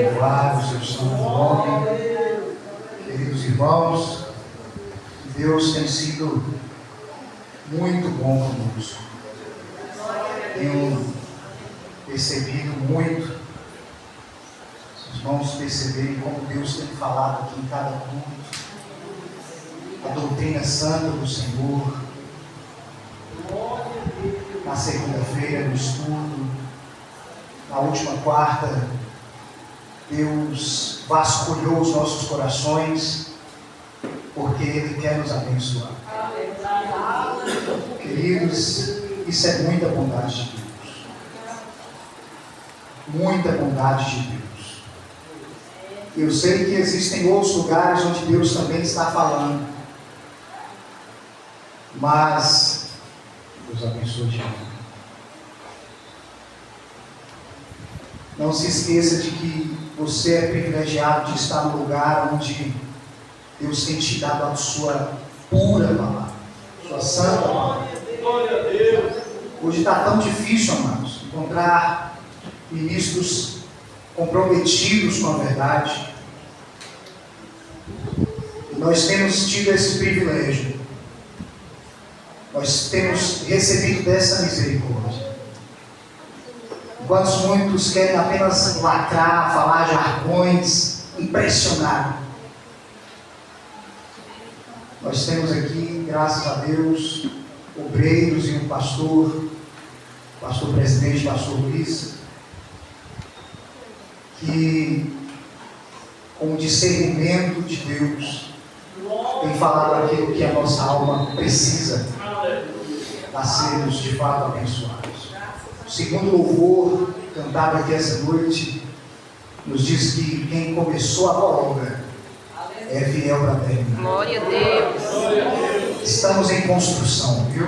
Louvado o seu santo nome. Queridos irmãos, Deus tem sido muito bom conosco. Tenho percebido muito, os irmãos perceberem como Deus tem falado aqui em cada culto, a doutrina santa do Senhor. Na segunda-feira, no estudo, na última quarta, Deus vasculhou os nossos corações, porque Ele quer nos abençoar. Queridos, isso é muita bondade de Deus. Muita bondade de Deus. Eu sei que existem outros lugares onde Deus também está falando, mas Deus abençoe de novo. Não se esqueça de que você é privilegiado de estar no lugar onde Deus tem te dado a sua pura palavra, sua santa palavra. Hoje está tão difícil, amados, encontrar ministros comprometidos com a verdade. E nós temos tido esse privilégio. Nós temos recebido dessa misericórdia. Enquanto muitos querem apenas lacrar, falar jargões, impressionar, nós temos aqui, graças a Deus, obreiros e um pastor presidente, pastor Luiz, que, com o discernimento de Deus, tem falado aquilo que a nossa alma precisa para sermos de fato abençoados. O segundo louvor cantado aqui essa noite nos diz que quem começou a boa obra é fiel para terminar. Glória a Deus. Estamos em construção, viu?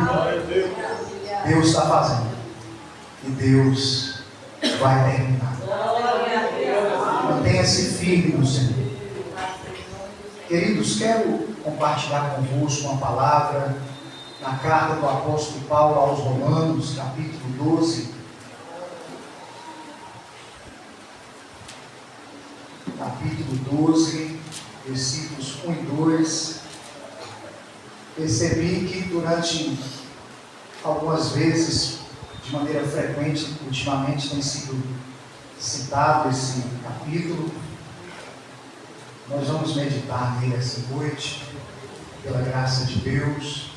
Deus está fazendo e Deus vai terminar. Mantenha-se firme no Senhor. Queridos, quero compartilhar convosco uma palavra na carta do apóstolo Paulo aos Romanos, capítulo 12. Capítulo 12, versículos 1 e 2. Percebi que durante algumas vezes, de maneira frequente, ultimamente tem sido citado esse capítulo. Nós vamos meditar nele essa noite, pela graça de Deus.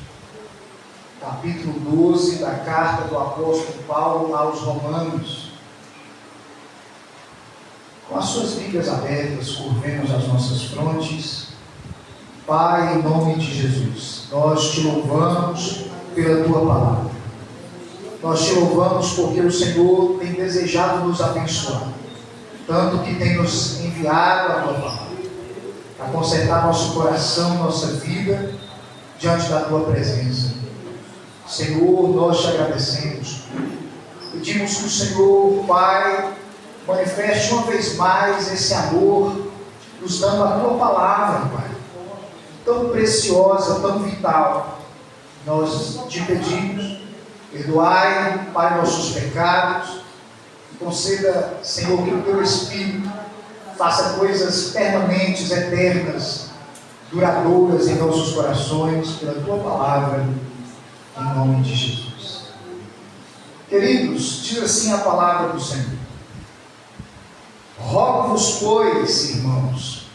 Capítulo 12 da carta do apóstolo Paulo aos Romanos. Com as suas Bíblias abertas, curvemos as nossas frontes. Pai, em nome de Jesus, nós te louvamos pela tua palavra. Nós te louvamos porque o Senhor tem desejado nos abençoar, tanto que tem nos enviado a tua palavra para consertar nosso coração, nossa vida diante da tua presença. Senhor, nós te agradecemos. Pedimos que o Senhor, Pai, manifeste uma vez mais esse amor, nos dando a tua palavra, Pai, tão preciosa, tão vital. Nós te pedimos, perdoai, Pai, nossos pecados, e conceda, Senhor, que o teu Espírito faça coisas permanentes, eternas, duradouras em nossos corações, pela tua palavra, em nome de Jesus. Queridos, diz assim a palavra do Senhor: rogo-vos, pois, irmãos,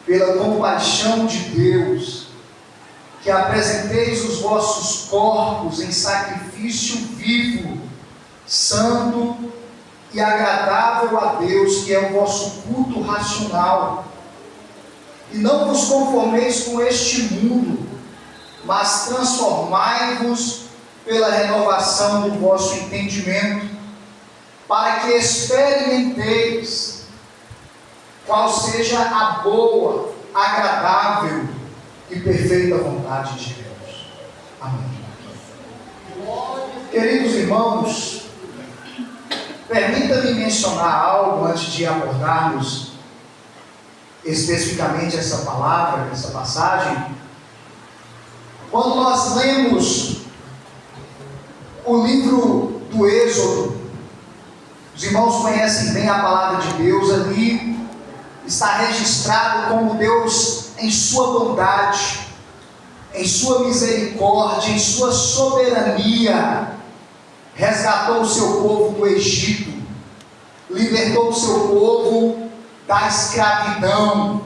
pela compaixão de Deus, que apresenteis os vossos corpos em sacrifício vivo, santo e agradável a Deus, que é o vosso culto racional. E não vos conformeis com este mundo, mas transformai-vos pela renovação do vosso entendimento, para que experimenteis qual seja a boa, agradável e perfeita vontade de Deus. Amém. Queridos irmãos, permita-me mencionar algo antes de abordarmos especificamente essa palavra, essa passagem. Quando nós lemos o livro do Êxodo, Os irmãos conhecem bem a palavra de Deus. Ali está registrado como Deus, em sua bondade, em sua misericórdia, em sua soberania, resgatou o seu povo do Egito, libertou o seu povo da escravidão,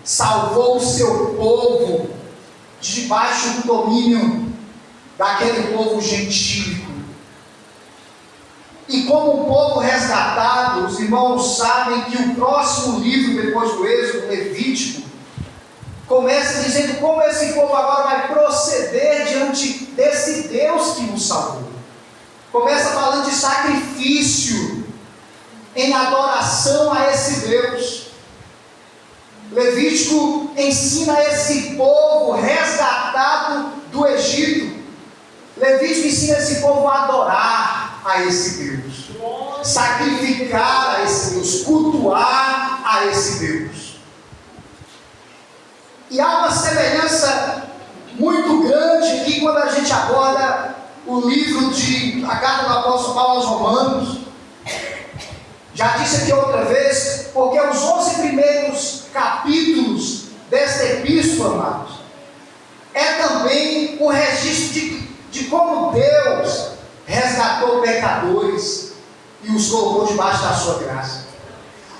salvou o seu povo debaixo do domínio daquele povo gentílico. E como um povo resgatado, os irmãos sabem que o próximo livro, depois do Êxodo, Levítico, começa dizendo como esse povo agora vai proceder diante desse Deus que nos salvou. Começa falando de sacrifício, em adoração a esse Deus. Levítico ensina esse povo resgatado do Egito. Levítico ensina esse povo a adorar a esse Deus, sacrificar a esse Deus, cultuar a esse Deus. E há uma semelhança muito grande aqui quando a gente aborda o livro a carta do apóstolo Paulo aos Romanos. Já disse aqui outra vez, porque os 11 primeiros capítulos desta epístola, amados, é também o registro de como Deus resgatou pecadores e os colocou debaixo da sua graça.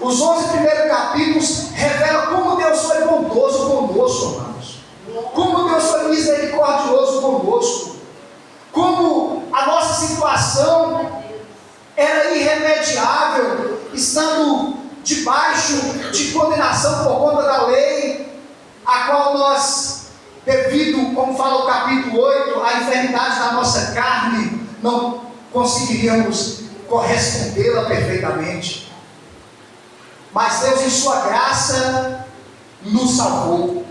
Os 11 primeiros capítulos revelam como Deus foi bondoso conosco, amados. Como Deus foi misericordioso conosco. Como a nossa situação era irremediável, estando debaixo de condenação por conta da lei, a qual nós, devido, como fala o capítulo 8, à enfermidade da nossa carne, não conseguiríamos correspondê-la perfeitamente. Mas Deus, em sua graça, nos salvou,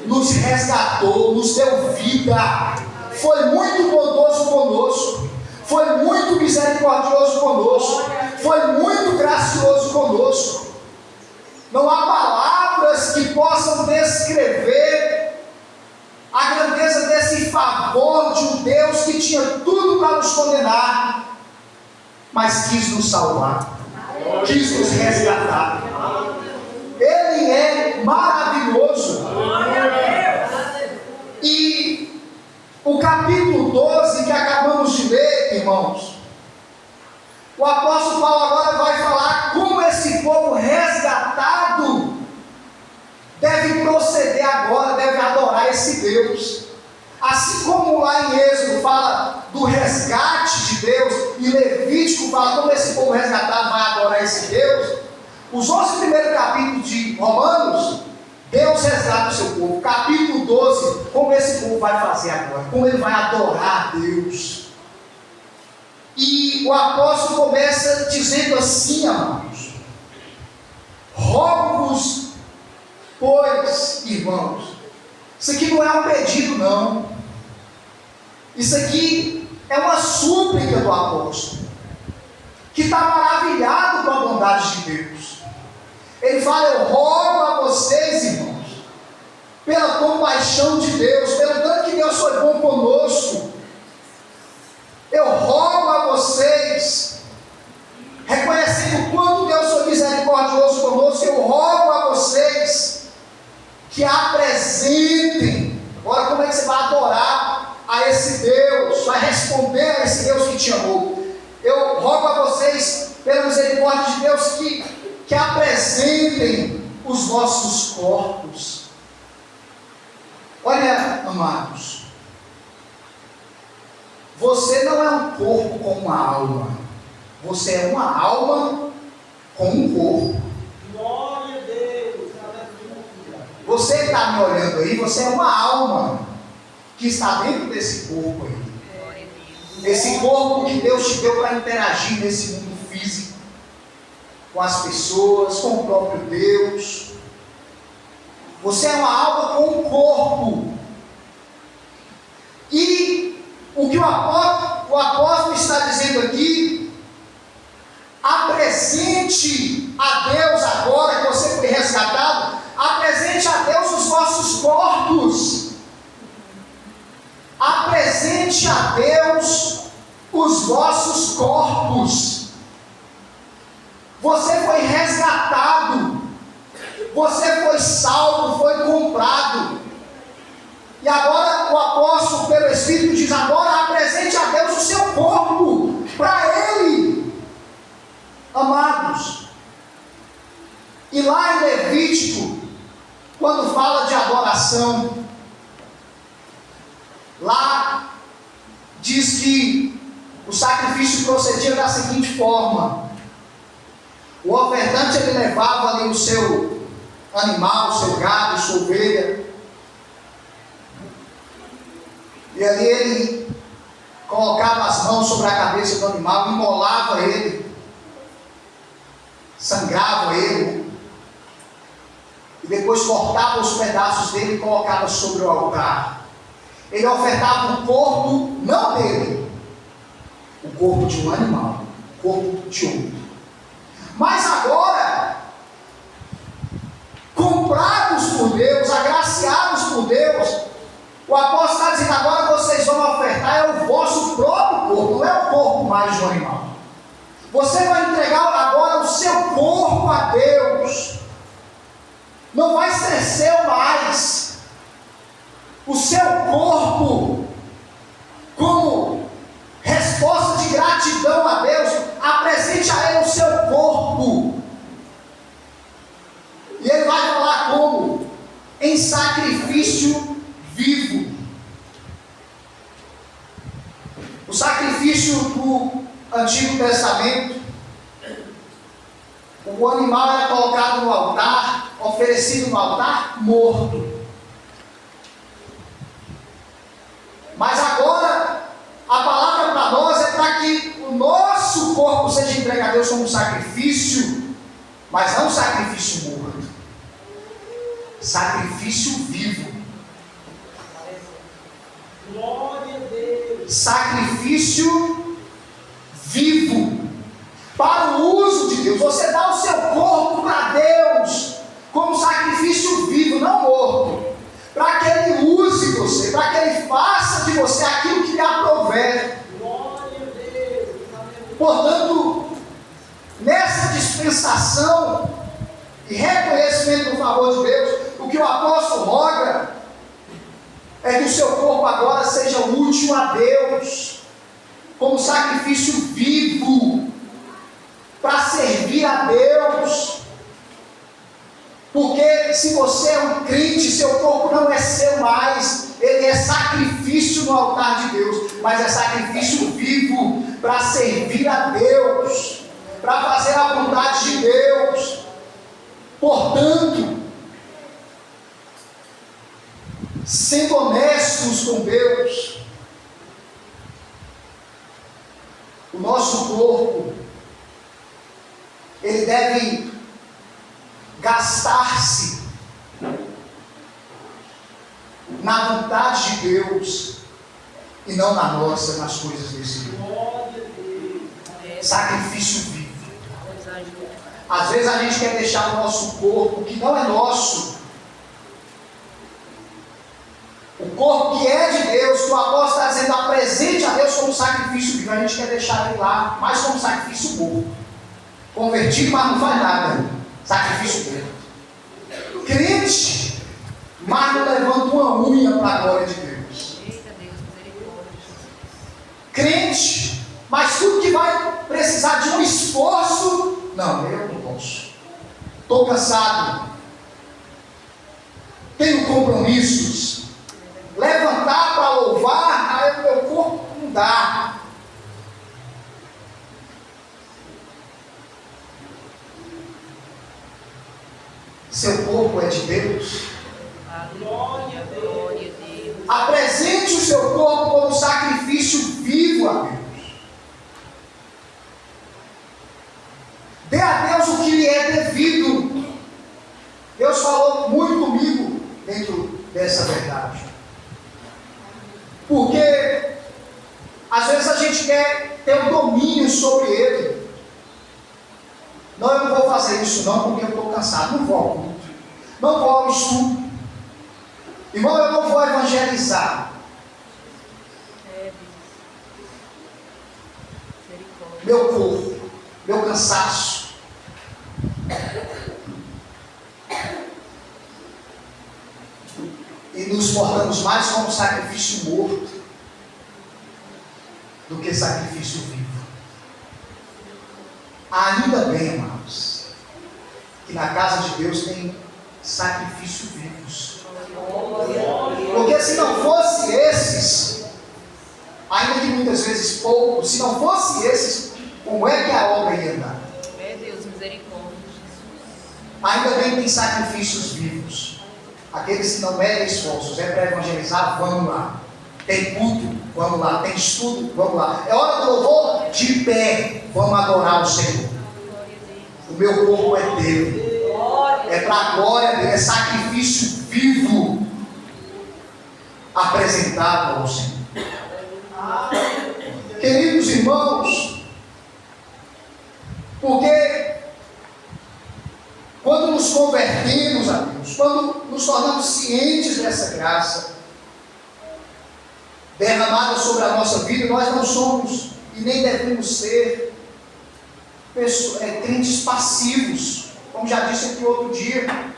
nos resgatou, nos deu vida, foi muito bondoso conosco, foi muito misericordioso conosco, foi muito gracioso conosco. Não há palavras que possam descrever a grandeza desse favor de um Deus que tinha tudo para nos condenar, mas quis nos salvar, quis nos resgatar. Ele é maravilhoso. E o capítulo 12 que acabamos de ler, irmãos, o apóstolo Paulo agora vai falar como esse povo resgatado deve proceder agora, deve adorar esse Deus. Assim como lá em Êxodo fala do resgate de Deus, e Levítico fala como esse povo resgatado vai adorar esse Deus, os 11 primeiros capítulos de Romanos, Deus resgata o seu povo. Capítulo 12, como esse povo vai fazer agora, como ele vai adorar a Deus. E o apóstolo começa dizendo assim, amados: rogo-vos, pois, irmãos. Isso aqui não é um pedido, não. Isso aqui é uma súplica do apóstolo, que está maravilhado com a bondade de Deus. Ele fala: eu rogo a vocês, irmãos, pela compaixão de Deus, pelo tanto que Deus foi bom conosco, eu rogo a vocês, reconhecendo o quanto Deus foi misericordioso conosco, eu rogo a vocês que apresentem. Agora, como é que você vai adorar a esse Deus, vai responder a esse Deus que te amou? Eu rogo a vocês, pela misericórdia de Deus, que apresentem os vossos corpos. Olha, amados, você não é um corpo com uma alma, você é uma alma com um corpo. Glória a Deus. Você que está me olhando aí, você é uma alma que está dentro desse corpo aí. Esse corpo que Deus te deu para interagir nesse mundo físico, com as pessoas, com o próprio Deus. Você é uma alma com um corpo. E o que o apóstolo está dizendo aqui: apresente a Deus agora que você foi resgatado, apresente a Deus os vossos corpos. Apresente a Deus os vossos corpos. Você foi resgatado. Você foi salvo, foi comprado. E agora o apóstolo, pelo Espírito, diz: agora apresente a Deus o seu corpo para Ele. Amados, e lá em Levítico, quando fala de adoração, lá diz que o sacrifício procedia da seguinte forma: o ofertante ele levava ali o seu animal, o seu gado, sua ovelha, e ali ele colocava as mãos sobre a cabeça do animal, imolava ele, sangrava ele, e depois cortava os pedaços dele e colocava sobre o altar. Ele ofertava o corpo, não dele, o corpo de um animal, o corpo de outro. Mas agora, comprados por Deus, agraciados por Deus, o apóstolo está dizendo: agora vocês vão ofertar o vosso próprio corpo, não é o corpo mais de um animal. Você vai entregar agora o seu corpo a Deus. Não vai ser seu mais. O seu corpo, como resposta de gratidão a Deus, apresente a Ele o seu corpo. E Ele vai falar como? Em sacrifício vivo. O sacrifício do Antigo Testamento, o animal era colocado no altar, oferecido no altar, morto. Mas agora, a palavra para nós é para que o nosso corpo seja entregue a Deus como um sacrifício, mas não um sacrifício morto, sacrifício vivo. Glória a Deus. Sacrifício vivo, para o uso de Deus. Você dá o seu corpo para Deus como sacrifício vivo, não morto, para que Ele use você, para que Ele faça de você aquilo que lhe aprouver. Glória a Deus. Portanto, nessa dispensação e reconhecimento do favor de Deus, o que o apóstolo roga é que o seu corpo agora seja útil a Deus, como sacrifício vivo, para servir a Deus. Porque se você é um crente, seu corpo não é seu mais, ele é sacrifício no altar de Deus, mas é sacrifício vivo para servir a Deus, para fazer a vontade de Deus. Portanto, sendo honestos com Deus, o nosso corpo, ele deve gastar-se na vontade de Deus e não na nossa, nas coisas desse mundo. Glória a Deus. Sacrifício vivo. Às vezes a gente quer deixar o nosso corpo, que não é nosso, o corpo que é de Deus, que o apóstolo está dizendo, apresente a Deus como sacrifício vivo, a gente quer deixar ele lá, mais como sacrifício morto, convertido, mas não faz nada, sacrifício morto. Crente, mas não levanta uma unha para a glória de Deus. Crente, mas tudo que vai precisar de um esforço, não, eu não posso. Estou cansado, tenho compromissos. Levantar para louvar, aí o meu corpo não dá. Seu corpo é de Deus. Glória a Deus. Apresente o seu corpo como sacrifício vivo a Deus. Dê a Deus o que lhe é devido. Deus falou muito comigo dentro dessa verdade. Porque às vezes a gente quer ter um domínio sobre ele. Não, eu não vou fazer isso não, porque eu estou cansado. Não vou ao culto, não vou ao estudo. Irmão, eu não vou evangelizar. Meu corpo, meu cansaço, nos portamos mais como sacrifício morto do que sacrifício vivo. Ainda bem, amados, que na casa de Deus tem sacrifícios vivos. Porque se não fosse esses, ainda que muitas vezes poucos, se não fosse esses, como é que a obra ia andar? Meu Deus, misericórdia. Ainda bem que tem sacrifícios vivos. Aqueles que não medem esforços, é para evangelizar, vamos lá. Tem culto, vamos lá. Tem estudo, vamos lá. É hora do louvor, de pé, vamos adorar o Senhor. O meu corpo é dele. É para a glória dele, é sacrifício vivo apresentado ao Senhor. Queridos irmãos, porque quando nos convertemos a Deus, quando nos tornamos cientes dessa graça derramada sobre a nossa vida, nós não somos e nem devemos ser crentes passivos, como já disse aqui outro dia.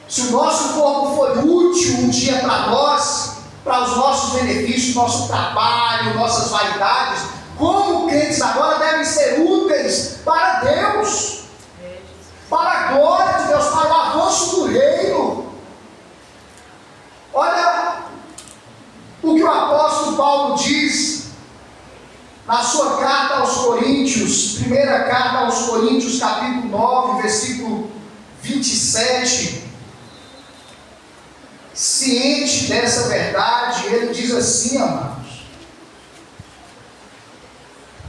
Se o nosso corpo for útil um dia para nós, para os nossos benefícios, nosso trabalho, nossas vaidades, como crentes agora devem ser úteis para Deus, para a glória de Deus, para o avanço do reino. Olha o que o apóstolo Paulo diz na sua carta aos Coríntios, primeira carta aos Coríntios, capítulo 9, versículo 27. Ciente dessa verdade, ele diz assim, amados,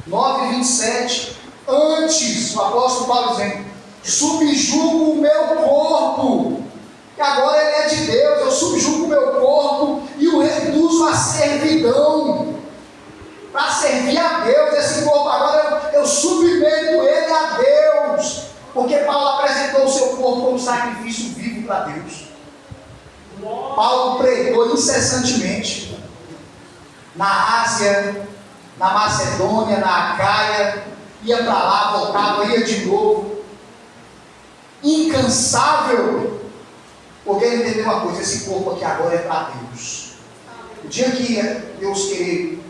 9:27, antes, o apóstolo Paulo dizendo, subjugo o meu corpo, que agora ele é de Deus, eu subjugo o meu corpo e o reduzo à servidão, para servir a Deus. Esse corpo agora eu submeto ele a Deus, porque Paulo apresentou o seu corpo como sacrifício vivo para Deus. Paulo pregou incessantemente na Ásia, na Macedônia, na Acaia, ia para lá, voltava, ia de novo, incansável, porque ele entendeu uma coisa: esse corpo aqui agora é para Deus. O dia que Deus querer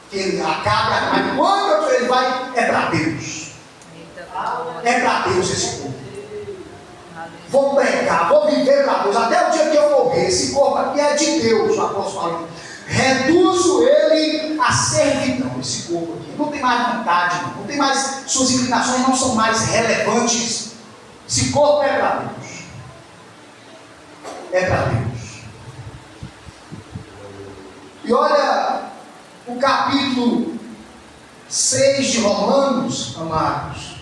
que ele acabe, quando ele vai, é para Deus. É para Deus esse corpo. Vou pregar, vou viver para Deus, até o dia que eu morrer. Esse corpo aqui é de Deus, o apóstolo falou. Reduzo ele a servidão, esse corpo aqui. Não tem mais vontade, não tem mais, suas inclinações não são mais relevantes. Esse corpo é para Deus. É para Deus. E olha o capítulo 6 de Romanos, amados.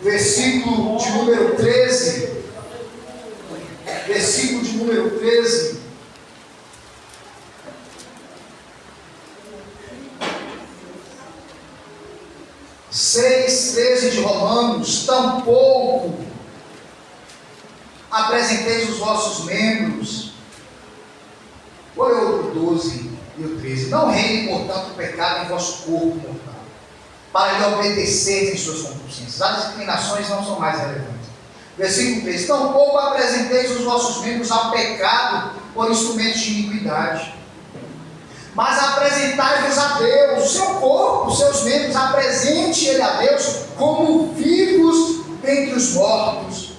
Versículo de número 13. Versículo de número 13. Seis, 13 de Romanos. Tampouco apresenteis os vossos membros. Olha o 12 e o 13. Não reine, portanto, o pecado em vosso corpo mortal, para lhe obedecer em suas concupiscências. As inclinações não são mais relevantes. Versículo 3. Tampouco apresenteis os vossos membros ao pecado por instrumentos de iniquidade, mas apresentai-vos a Deus, o seu corpo, os seus membros, apresente ele a Deus como vivos dentre os mortos,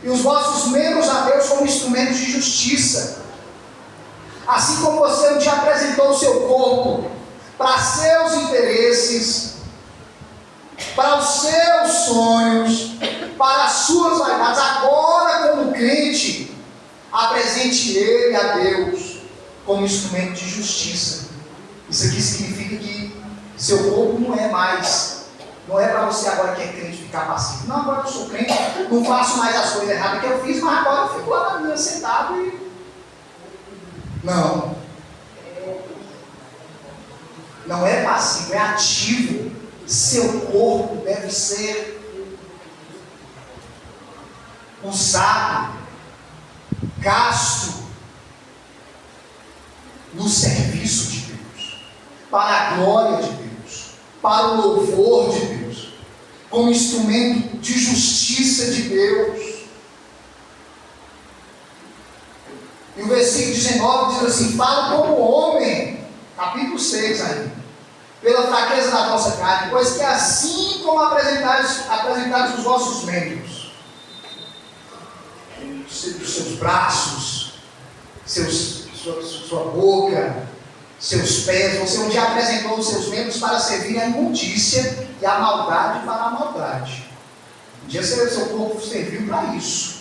e os vossos membros a Deus como instrumentos de justiça. Assim como você um dia apresentou o seu corpo para seus interesses, para os seus sonhos, para as suas vaidades, agora como crente, apresente ele a Deus como instrumento de justiça. Isso aqui significa que seu corpo não é para você agora que é crente ficar passivo. Não, agora eu sou crente, não faço mais as coisas erradas que eu fiz, mas agora eu fico lá na minha sentado e... Não é passivo, é ativo. Seu corpo deve ser usado, gasto no serviço de Deus, para a glória de Deus, para o louvor de Deus, como instrumento de justiça de Deus. E o versículo 19 diz assim: fala como homem, capítulo 6 ainda, pela fraqueza da vossa carne, pois que assim como apresentados os vossos membros, os seus braços, sua boca, seus pés, você um dia apresentou os seus membros para servir a imundícia e a maldade para a maldade. Um dia seu corpo serviu para isso.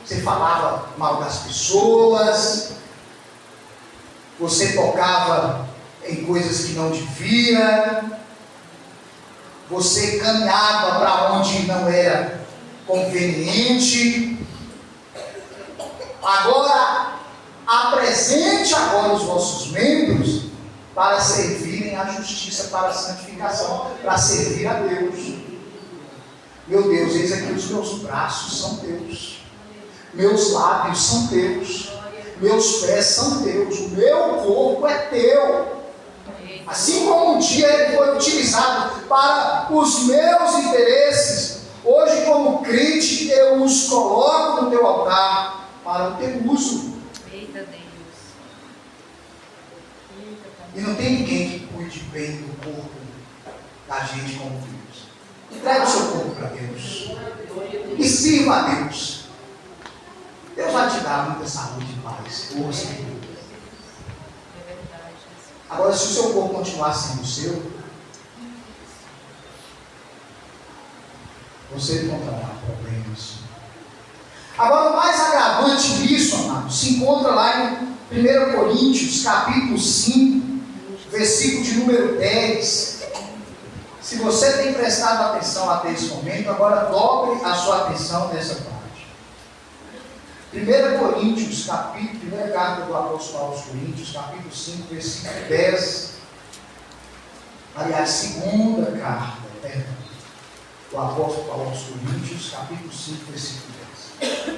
Você falava mal das pessoas, você tocava em coisas que não devia, você caminhava para onde não era conveniente. Agora, apresente agora os vossos membros para servirem à justiça, para a santificação, para servir a Deus. Meu Deus, eis aqui os meus braços são teus, meus lábios são teus, meus pés são teus, o meu corpo é teu. Assim como um dia ele foi utilizado para os meus interesses, hoje como crente eu os coloco no teu altar para o teu uso. Eita Deus. E não tem ninguém que cuide bem do corpo da gente como Deus. Entregue o seu corpo para Deus e sirva a Deus. Deus vai te dar muita saúde e paz, força. Agora, se o seu corpo continuar sendo seu, você encontrará problemas. Agora, o mais agravante nisso, amado, se encontra lá em 1 Coríntios, capítulo 5, versículo de número 10. Se você tem prestado atenção até esse momento, agora dobre a sua atenção nessa parte. 1 Coríntios, primeira carta do apóstolo Paulo aos Coríntios, capítulo 5, versículo 10. Aliás, segunda carta, do apóstolo Paulo aos Coríntios, capítulo 5, versículo 10.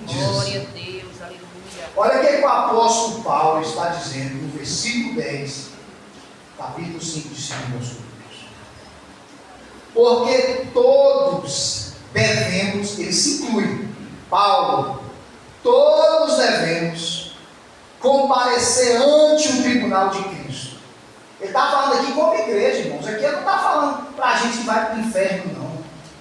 Glória a Deus, aleluia. Olha o que o apóstolo Paulo está dizendo no versículo 10, capítulo 5 de 2 Coríntios. Porque todos devemos, ele se inclui, Paulo, todos devemos comparecer ante o tribunal de Cristo. Ele está falando aqui como igreja, irmãos. Aqui ele não está falando para a gente que vai para o inferno, não.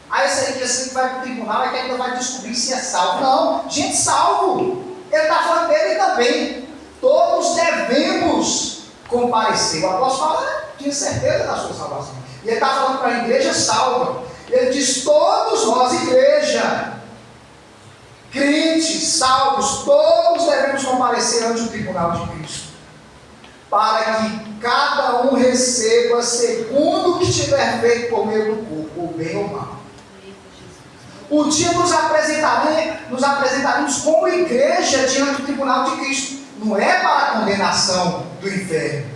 Aí esse aí que assim que vai para o tribunal é que ainda vai descobrir se é salvo. Não, gente salvo. Ele está falando dele também. Todos devemos comparecer. O apóstolo Paulo tinha certeza da sua salvação. E ele está falando para a igreja salva. Ele diz: todos nós, igreja, crentes, salvos, todos devemos comparecer ante o tribunal de Cristo, para que cada um receba segundo o que tiver feito por meio do corpo, ou bem ou mal. Um dia nos apresentaremos como igreja diante do tribunal de Cristo. Não é para a condenação do inferno,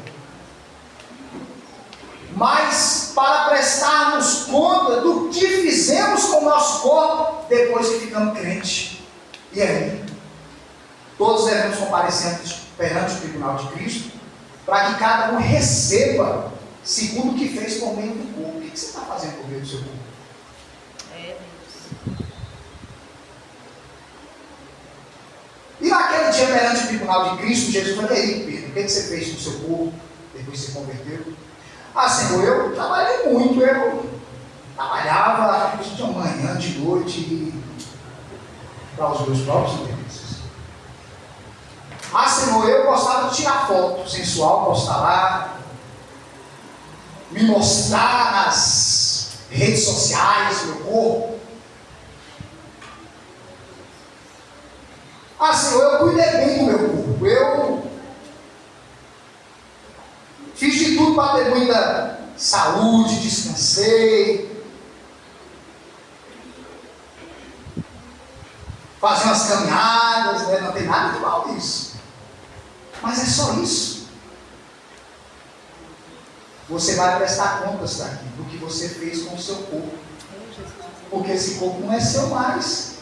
mas para prestarmos conta do que fizemos com o nosso corpo depois que ficamos crentes. E aí, todos devemos comparecer perante o tribunal de Cristo, para que cada um receba segundo o que fez por meio do corpo. O que você está fazendo por meio do seu corpo? E naquele dia perante o tribunal de Cristo, Jesus falou: e aí, Pedro, o que você fez com o seu corpo depois que você converteu? Ah, Senhor, eu trabalhei muito, eu trabalhava de manhã, de noite, para os meus próprios interesses. Ah, Senhor, eu gostava de tirar foto sensual, postar lá, me mostrar nas redes sociais, meu corpo. Ah, Senhor, eu cuidei bem do meu corpo, eu fiz de tudo para ter muita saúde, descansei, fazer umas caminhadas, né? Não tem nada de mal nisso. Mas é só isso. Você vai prestar contas daqui, do que você fez com o seu corpo. Porque esse corpo não é seu mais.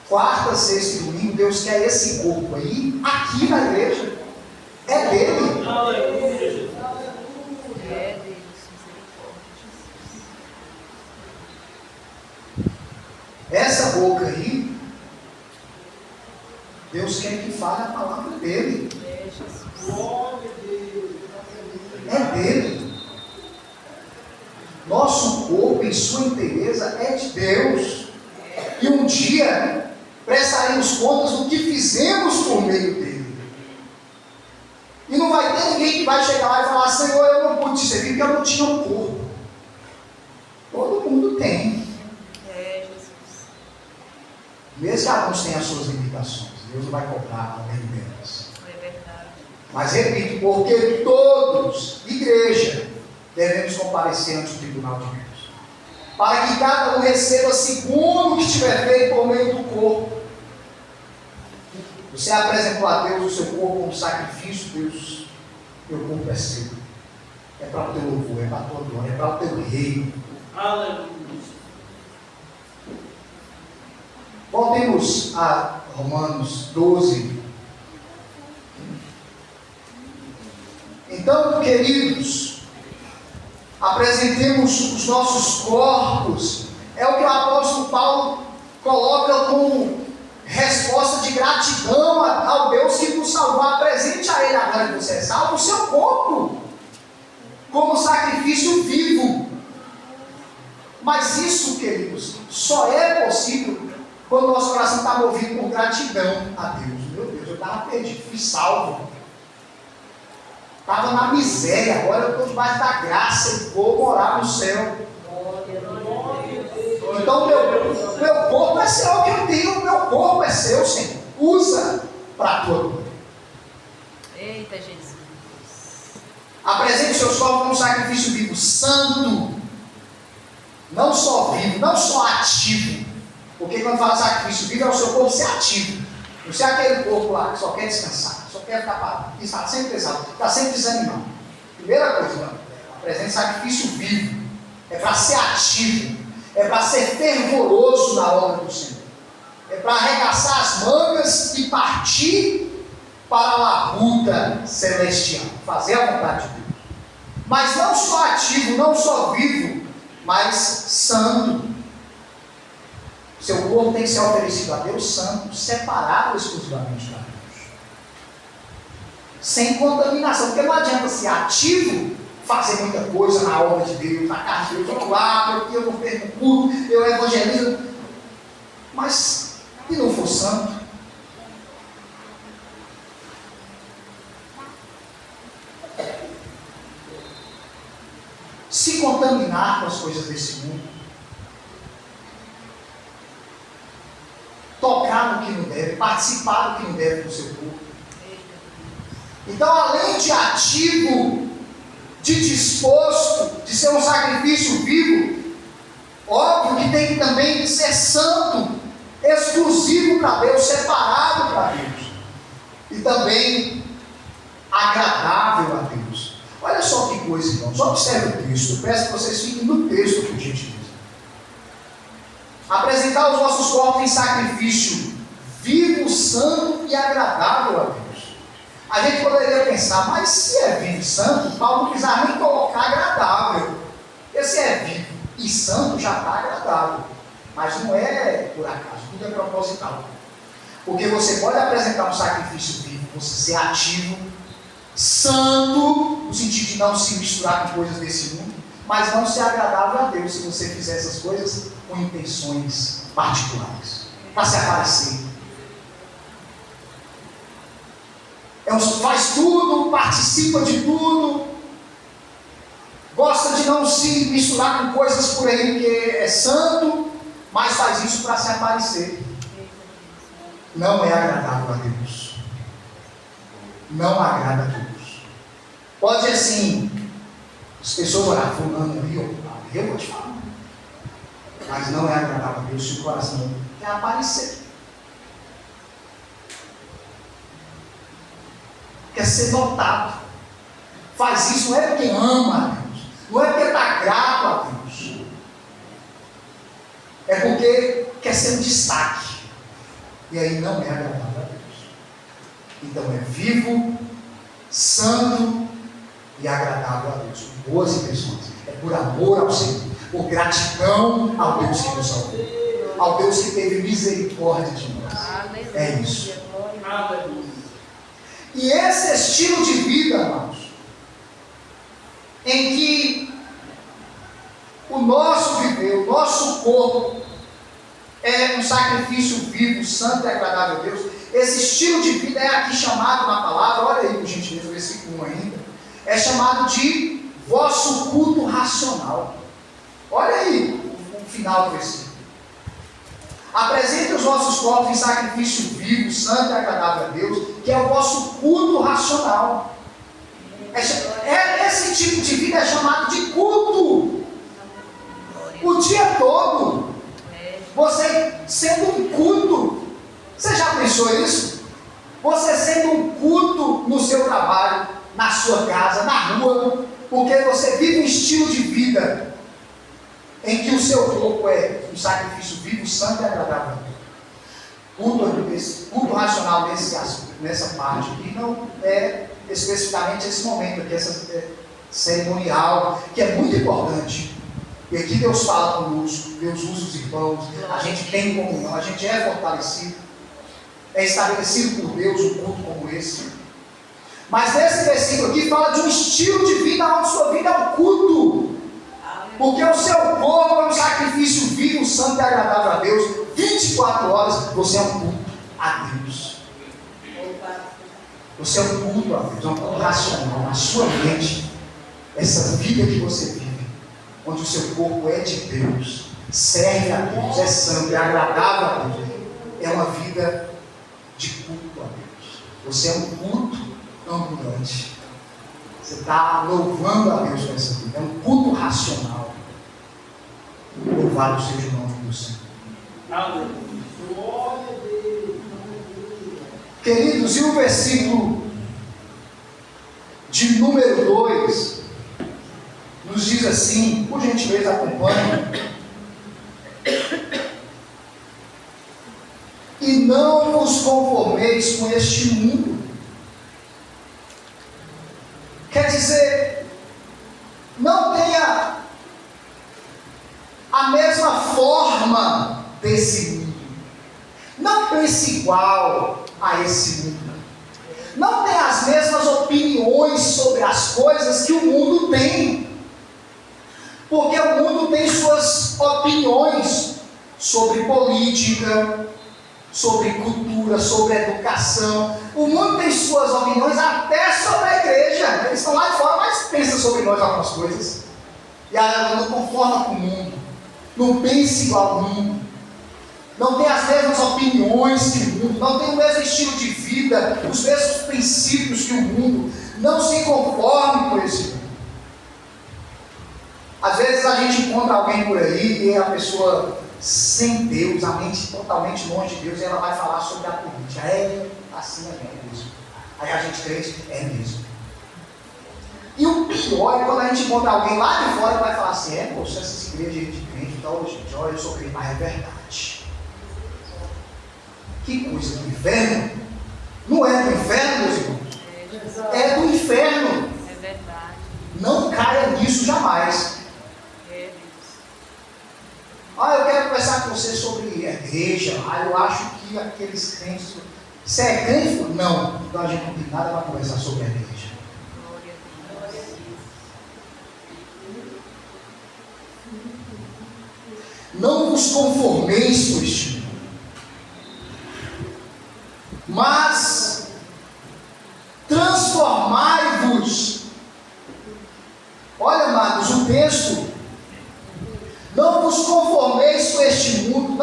Quarta, sexta e domingo, Deus quer esse corpo aí, aqui na igreja. É dele. É Deus, misericórdia. Essa boca aí, Deus quer que fale a palavra dele. É dele. Nosso corpo, em sua inteireza, é de Deus. E um dia prestaremos contas do que fizemos por meio dele. E não vai ter ninguém que vai chegar lá e falar: Senhor, eu não pude te servir porque eu não tinha um corpo. Todo mundo tem. Mesmo que alguns tenham as suas limitações, Deus não vai cobrar além delas. É verdade. Mas repito, porque todos, igreja, devemos comparecer ante o tribunal de Deus, para que cada um receba segundo o que tiver feito por meio do corpo. Você apresentou a Deus o seu corpo como sacrifício. Deus, meu corpo é seu. É para o teu louvor, é para a tua glória, é para o teu reino. Aleluia. Voltemos a Romanos 12. Então, queridos, apresentemos os nossos corpos. É o que o apóstolo Paulo coloca como resposta de gratidão ao Deus que nos salvou. Apresente a Ele, agora que você é salvo, o seu corpo como sacrifício vivo. Mas isso, queridos, só é possível quando o nosso coração está movido por gratidão a Deus. Meu Deus, eu estava perdido, fui salvo. Estava na miséria, agora eu estou debaixo da graça e vou morar no céu. Então meu corpo é seu, que eu tenho, meu corpo é seu, Senhor. Usa para a tua glória. Eita, Jesus. Apresente os seus corpos como sacrifício vivo, santo. Não só vivo, não só ativo. Porque quando fala sacrifício vivo, é o seu corpo ser ativo. Não ser aquele corpo lá que só quer descansar, só quer ficar parado, que está sempre pesado, está sempre desanimado. Primeira coisa, apresente sacrifício vivo. É para ser ativo. É para ser fervoroso na obra do Senhor. É para arregaçar as mangas e partir para a labuta celestial. Fazer a vontade de Deus. Mas não só ativo, não só vivo, mas santo. Seu corpo tem que ser oferecido a Deus santo, separado exclusivamente para Deus. Sem contaminação. Porque não adianta ser ativo, fazer muita coisa na obra de Deus, na casa de Deus. Eu lá, porque eu não perco culto, eu evangelizo. Mas, e não for santo? Se contaminar com as coisas desse mundo, tocar no que não deve, participar do que não deve no seu corpo. Então, além de ativo, de disposto, de ser um sacrifício vivo, óbvio que tem que também ser santo, exclusivo para Deus, separado para Deus, e também agradável a Deus. Olha só que coisa, irmãos. Observe o texto. Eu peço que vocês fiquem no texto, por gentileza. Apresentar os nossos corpos em sacrifício vivo, santo e agradável a Deus. A gente poderia pensar, mas se é vivo e santo, Paulo não precisava nem colocar agradável. Porque se é vivo e santo, já está agradável. Mas não é por acaso, tudo é proposital. Porque você pode apresentar um sacrifício vivo, você ser ativo, santo, no sentido de não se misturar com coisas desse mundo, mas não ser agradável a Deus se você fizer essas coisas com intenções particulares, para se aparecer. Faz tudo, participa de tudo, gosta de não se misturar com coisas por aí que é santo, mas faz isso para se aparecer. Não é agradável a Deus. Não agrada a Deus. Pode assim, as pessoas olhar, fulano ali, eu vou te falar. Mas não é agradável a Deus se o coração quer aparecer. Quer ser notado. Faz isso não é porque ama a Deus. Não é porque está grato a Deus. É porque quer ser um destaque. E aí não é agradável a Deus. Então é vivo, santo e agradável a Deus. Com boas intenções. É por amor ao Senhor. Por gratidão ao Deus que nos salvou. ao Deus que teve misericórdia de nós. É isso. E esse estilo de vida, irmãos, em que o nosso viver, o nosso corpo é um sacrifício vivo, santo e agradável a Deus. Esse estilo de vida é aqui chamado na palavra, olha aí por gentileza o versículo 1 ainda, é chamado de vosso culto racional. Olha aí o final do versículo. Apresente os vossos corpos em sacrifício vivo, santo e agradável a Deus, que é o vosso culto racional. Esse tipo de vida é chamado de culto. O dia todo, você sendo um culto. Você já pensou isso? Você sendo um culto no seu trabalho, na sua casa, na rua, porque você vive um estilo de vida em que o seu corpo é um sacrifício vivo, santo e agradável. Culto racional nessa parte aqui não é especificamente esse momento aqui, essa cerimonial, que é muito importante. E aqui Deus fala conosco, Deus usa os irmãos, a gente tem comunhão, a gente é fortalecido, é estabelecido por Deus um culto como esse. Mas nesse versículo aqui fala de um estilo de vida onde sua vida é um culto. Porque o seu corpo é um sacrifício vivo, santo e agradável a Deus. 24 horas você é um culto a Deus. Você é um culto a Deus, é um culto racional. Na sua mente, essa vida que você vive, onde o seu corpo é de Deus, serve a Deus, é santo, é agradável a Deus, é uma vida de culto a Deus. Você é um culto ambulante. Você está louvando a Deus com essa vida. É um culto racional. Louvado seja o nome do Senhor. Queridos, e o versículo de número 2 nos diz assim, por gentileza acompanhe. E não vos conformeis com este mundo. Quer dizer, não tenha a mesma forma desse mundo. Não pense igual a esse mundo. Não tenha as mesmas opiniões sobre as coisas que o mundo tem. Porque o mundo tem suas opiniões sobre política, sobre cultura, sobre educação. O mundo tem suas opiniões até sobre a igreja. Eles estão lá de fora, mas pensam sobre nós algumas coisas. E aí não conforma com o mundo. Não pense igual ao mundo. Não tem as mesmas opiniões que o mundo. Não tem o mesmo estilo de vida, os mesmos princípios que o mundo. Não se conforme com esse mundo. Às vezes a gente encontra alguém por aí e a pessoa sem Deus, a mente totalmente longe de Deus, e ela vai falar sobre a política. É assim é mesmo. Aí a gente crê, é mesmo. E o pior é quando a gente encontra alguém lá de fora e vai falar assim, poxa, essas igrejas de crente, então, gente, olha, eu sou crente, mas é verdade. Que coisa do inferno. Não é do inferno, meus irmãos. É do inferno. É verdade. Não caia nisso jamais. Eu quero conversar com você sobre a igreja. Eu acho que aqueles crentes... Você é crente? Não. Então a gente não tem nada para conversar sobre a igreja. Não vos conformeis com este mundo, mas transformai-vos. Olha, amados, o texto. Não vos conformeis com este mundo,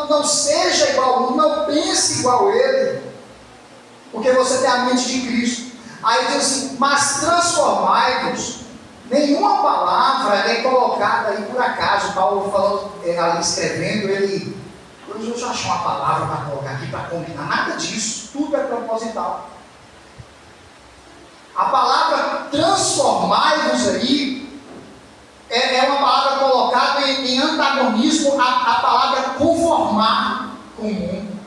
não seja igual ao mundo, não pense igual a ele, porque você tem a mente de Cristo. Aí diz assim, mas transformai-vos. Nenhuma palavra é colocada aí por acaso. Paulo falando, ali escrevendo, ele, eu já achei uma palavra para colocar aqui, para combinar, nada disso, tudo é proposital. A palavra transformai-vos aí, é uma palavra colocada em antagonismo à palavra conformar com o mundo.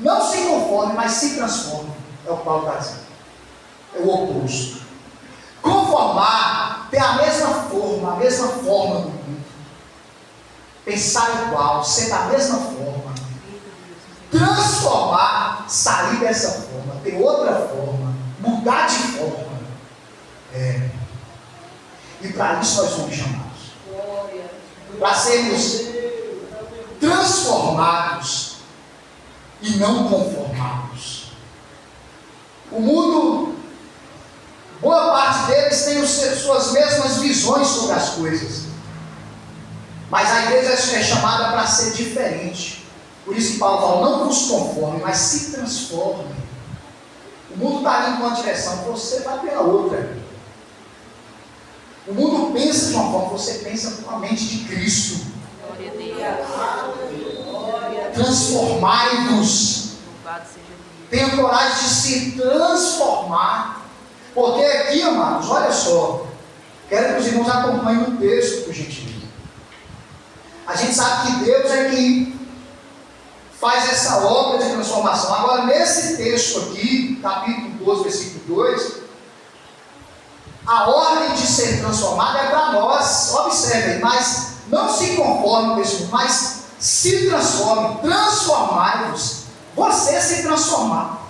Não se conforme, mas se transforme. É o que Paulo está dizendo. É o oposto. Conformar tem a mesma forma do mundo. pensar igual, ser da mesma forma, transformar, sair dessa forma, ter outra forma, mudar de forma. E para isso nós somos chamados. Para sermos transformados e não conformados. O mundo, boa parte deles tem suas mesmas visões sobre as coisas. Mas a igreja é chamada para ser diferente. Por isso que Paulo fala, não vos conforme, mas se transforme. O mundo está indo em uma direção, você vai pela outra. O mundo pensa de uma forma, você pensa com a mente de Cristo. Transformai-vos. Tenha coragem de se transformar. Porque aqui, amados, olha só. Quero que os irmãos acompanhem o texto, por gentileza. A gente sabe que Deus é que faz essa obra de transformação. Agora, nesse texto aqui, capítulo 12, versículo 2, a ordem de ser transformado é para nós. Observem, mas não se conforme com esse mundo, mas se transforme, transformai-vos. Você se transformar.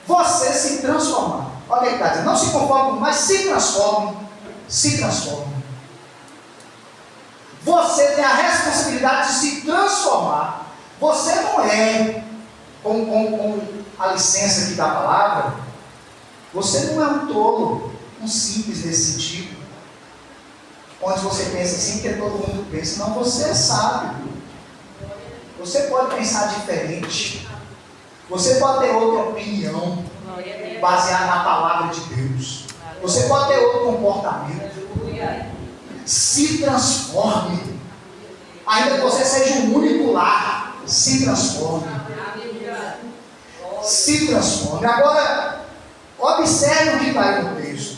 Você se transformar. Olha o que está dizendo, não se conforme, mas se transforme. Se transforme. Você tem a responsabilidade de se transformar. Você não é, com a licença aqui da palavra, você não é um tolo, um simples nesse sentido, onde você pensa assim, que todo mundo pensa. Não, você é sábio. Você pode pensar diferente. Você pode ter outra opinião, baseada na palavra de Deus. Você pode ter outro comportamento. Se transforme. Ainda que você seja um único lar, se transforme. Se transforme. Agora, observe o que está aí no texto.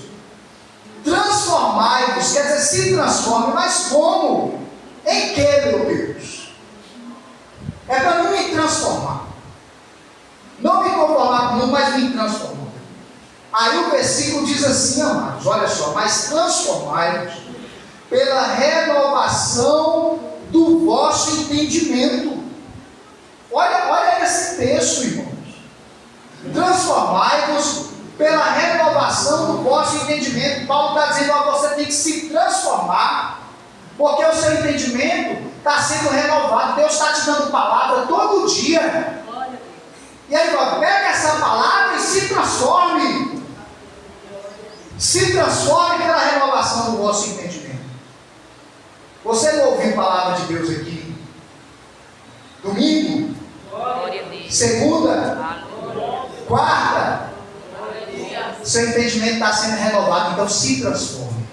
Transformai-vos, quer dizer, se transforme, mas como? Em que, meu Deus? É para não me transformar. Não me conformar com o mundo, mas me transformar. Aí o versículo diz assim, amados, olha só, mas transformai-vos pela renovação do vosso entendimento. Olha esse texto, irmãos. Transformai-vos pela renovação do vosso entendimento. Paulo está dizendo, ó, você tem que se transformar, porque o seu entendimento está sendo renovado. Deus está te dando palavra todo dia. E aí, ó, pega essa palavra e se transforme. Se transforme pela renovação do vosso entendimento. Você não ouviu a palavra de Deus aqui? Domingo? Segunda? Quarta? Seu entendimento está sendo renovado, então se transforme.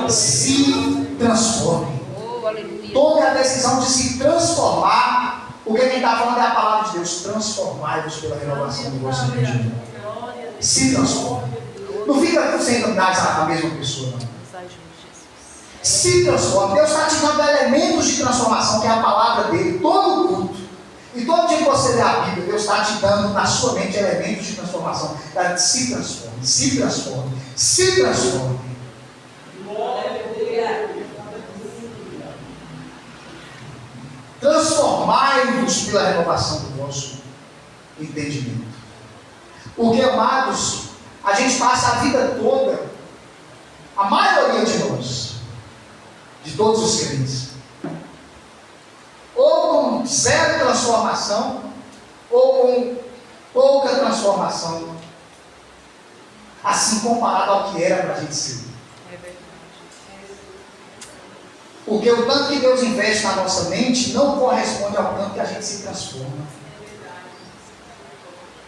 Se transforme. Tome a decisão de se transformar, porque quem está falando é a palavra de Deus. Transformai-vos pela renovação do vosso entendimento. Se transforme. Não fica sendo a mesma pessoa, não. Se transforme. Deus está te dando elementos de transformação, que é a palavra dele, todo o culto. E todo dia que você lê a Bíblia, Deus está te dando na sua mente elementos de transformação. Se transforme, se transforme, se transforme. Transformai-vos pela renovação do vosso entendimento. Porque, amados, a gente passa a vida toda, a maioria de nós, de todos os crentes, ou com zero transformação, ou com pouca transformação, assim comparado ao que era para a gente ser. Porque o tanto que Deus investe na nossa mente não corresponde ao tanto que a gente se transforma.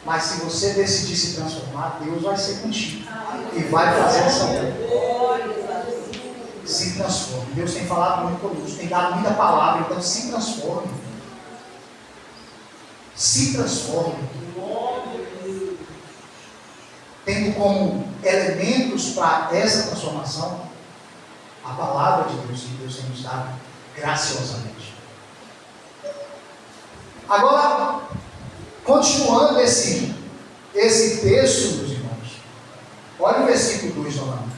Mas se você decidir se transformar, Deus vai ser contigo e vai fazer essa obra. Se transforme. Deus tem falado muito conosco, tem dado muita palavra, então se transforme. Se transforme. Tendo como elementos para essa transformação a palavra de Deus, que Deus tem nos dado graciosamente. Agora, continuando esse texto, meus irmãos, olha o versículo 2 novamente.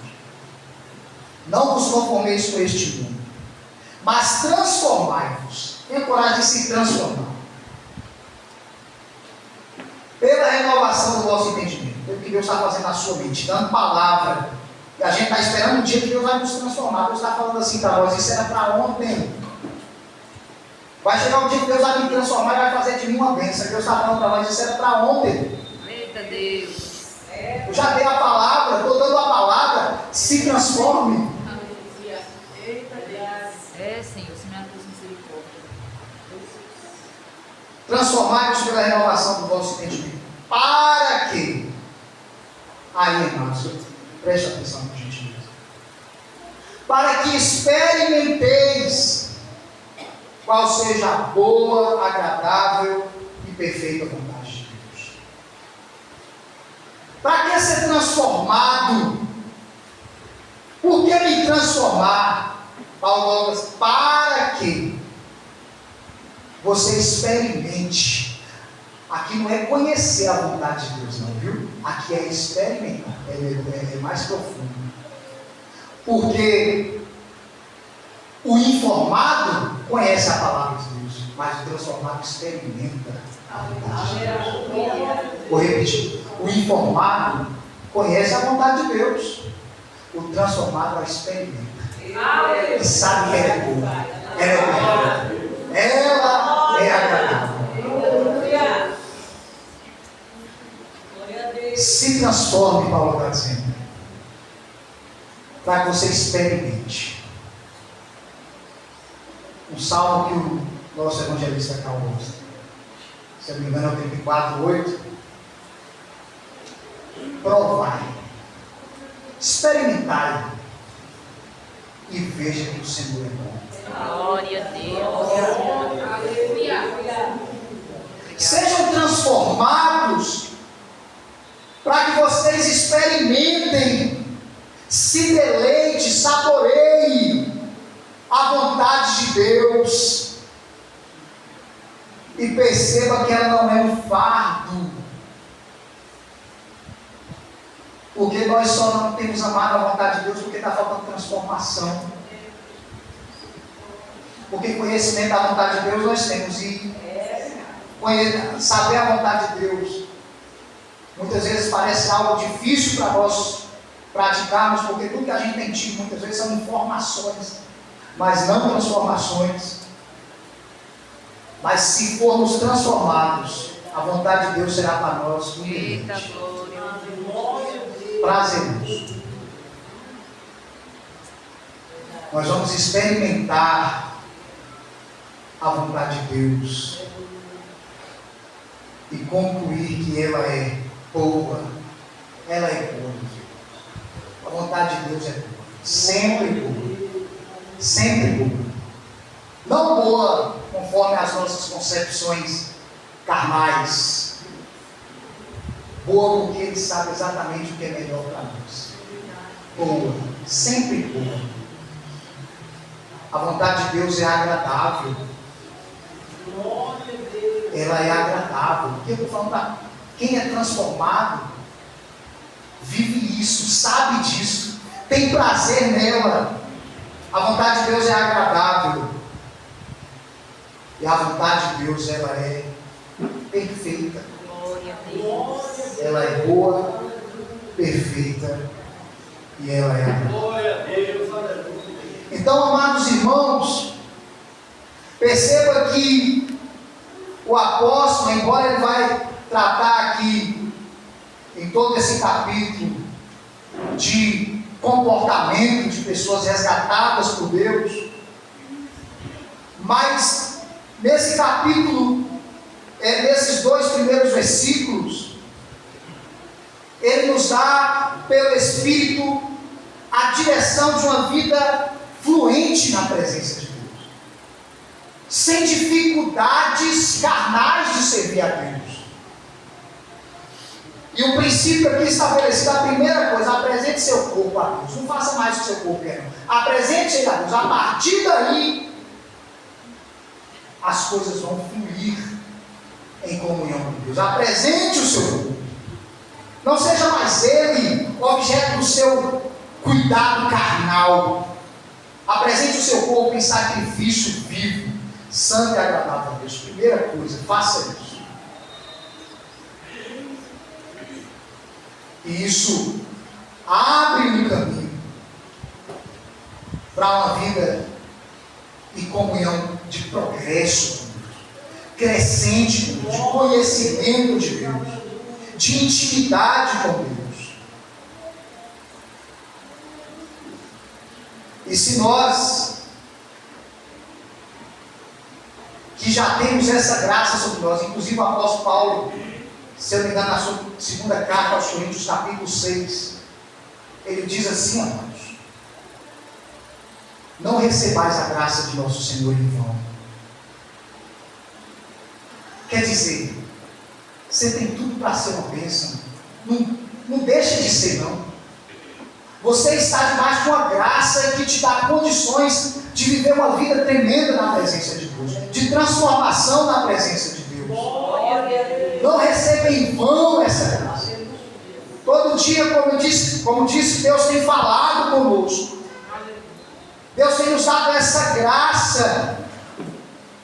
Não vos conformeis com este mundo, mas transformai-vos. Tenha coragem de se transformar. Pela renovação do vosso entendimento. Pelo que Deus está fazendo na sua mente, dando palavra. E a gente está esperando um dia que Deus vai nos transformar. Deus está falando assim para nós, isso era para ontem. Vai chegar um dia que Deus vai me transformar e vai fazer de mim uma bênção. Deus está falando para nós, isso era para ontem. Eita Deus. Eu já dei a palavra, estou dando a palavra, se transforme. Eita Deus. É, Senhor, se me acusa misericórdia. Transformai-vos pela renovação do vosso entendimento. Para quê? Aí, irmãos, preste atenção, por gentileza. Para que experimenteis qual seja a boa, agradável e perfeita vontade de Deus. Para que ser transformado? Por que me transformar? Paulo diz, para que você experimente. Aqui não é conhecer a vontade de Deus, não, viu? Aqui é experimentar, é mais profundo. Porque o informado conhece a palavra de Deus, mas o transformado experimenta a vontade de Deus. Vou repetir. O informado conhece a vontade de Deus, o transformado a experimenta. E sabe que ela é boa, ela é perfeita, ela é agradável. Se transforme, Paulo está dizendo, para que você experimente. Um salmo que o nosso evangelista Calvo, se eu não me engano, é o 34, 8. Provai, experimentai e veja que o Senhor é bom. Glória a Deus. Aleluia. Sejam transformados para que vocês experimentem, se deleite, saboreie a vontade de Deus e perceba que ela não é um fardo, porque nós só não temos amado a vontade de Deus porque está faltando transformação, porque conhecimento da vontade de Deus nós temos e saber a vontade de Deus muitas vezes parece algo difícil para nós praticarmos, porque tudo que a gente tem tido muitas vezes são informações, mas não transformações. Mas se formos transformados, a vontade de Deus será para nós prazeroso. Nós vamos experimentar a vontade de Deus e concluir que ela é boa. Ela é boa. A vontade de Deus é boa. Sempre boa. Sempre boa. Não boa conforme as nossas concepções carnais. Boa porque Ele sabe exatamente o que é melhor para nós. Boa. Sempre boa. A vontade de Deus é agradável. Ela é agradável. Porque eu estou falando para quem é transformado, vive isso, sabe disso, tem prazer nela. A vontade de Deus é agradável. E a vontade de Deus, ela é perfeita. Glória a Deus. Ela é boa, perfeita e ela é agradável. Glória a Deus. Então, amados irmãos, perceba que o apóstolo, embora ele vai tratar aqui em todo esse capítulo de comportamento de pessoas resgatadas por Deus, mas nesse capítulo, nesses 2 primeiros versículos, ele nos dá pelo Espírito a direção de uma vida fluente na presença de Deus, sem dificuldades carnais de servir a Deus. E o princípio aqui estabelecido, a primeira coisa, apresente seu corpo a Deus. Não faça mais o que seu corpo quer, não. Apresente ele a Deus. A partir daí, as coisas vão fluir em comunhão com Deus. Apresente o seu corpo. Não seja mais ele objeto do seu cuidado carnal. Apresente o seu corpo em sacrifício vivo, santo e agradável a Deus. Primeira coisa, faça isso. E isso abre um caminho para uma vida e comunhão de progresso com Deus, crescente com Deus, de conhecimento de Deus, de intimidade com Deus. E se nós, que já temos essa graça sobre nós, inclusive o apóstolo Paulo, se eu não me engano, na sua segunda carta aos Coríntios, capítulo 6, ele diz assim, amados: não recebais a graça de nosso Senhor em vão. Quer dizer, você tem tudo para ser uma bênção. Não deixa de ser, não. Você está debaixo de uma graça que te dá condições de viver uma vida tremenda na presença de Deus, de transformação na presença de Deus. Não receba em vão essa graça. Todo dia, como disse, Deus tem falado conosco. Deus tem nos dado essa graça,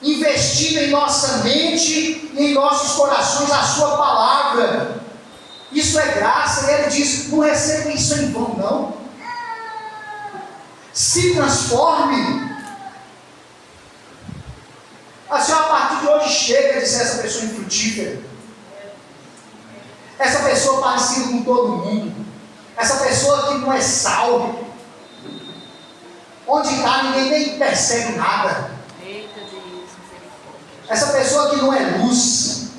investindo em nossa mente e em nossos corações a sua palavra. Isso é graça, e Ele diz: não receba isso em vão, não. Se transforme. Assim, a partir de hoje chega de ser essa pessoa infrutífera, essa pessoa parecida com todo mundo, essa pessoa que não é sal, onde está ninguém nem percebe nada, essa pessoa que não é luz,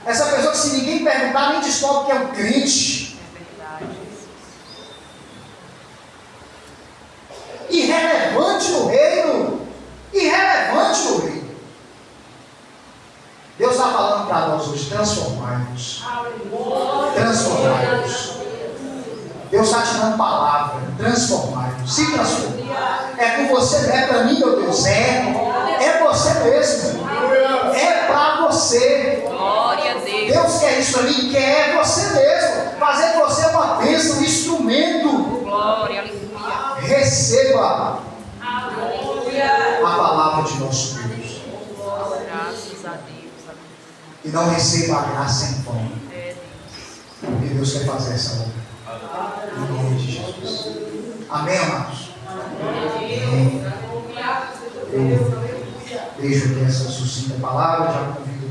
essa pessoa que, se ninguém perguntar, nem descobre que é um crente. Irrelevante no reino. Irrelevante no reino. Deus está falando para nós hoje: transformai-vos. Transformai-vos. Deus está te dando palavra: transformai-vos. Se transformar. É com você, não é para mim, meu Deus. É você mesmo. É para você. Glória a Deus. Deus quer isso para mim, quer você mesmo. Fazer de você uma bênção, um instrumento. Glória, aleluia. Receba a palavra de nosso Deus. Graças a Deus. E não receba a graça em vão. Porque Deus quer fazer essa obra. Em nome de Jesus. Amém, amados? Amém. Eu deixo aqui essa sucinta palavra. Já convido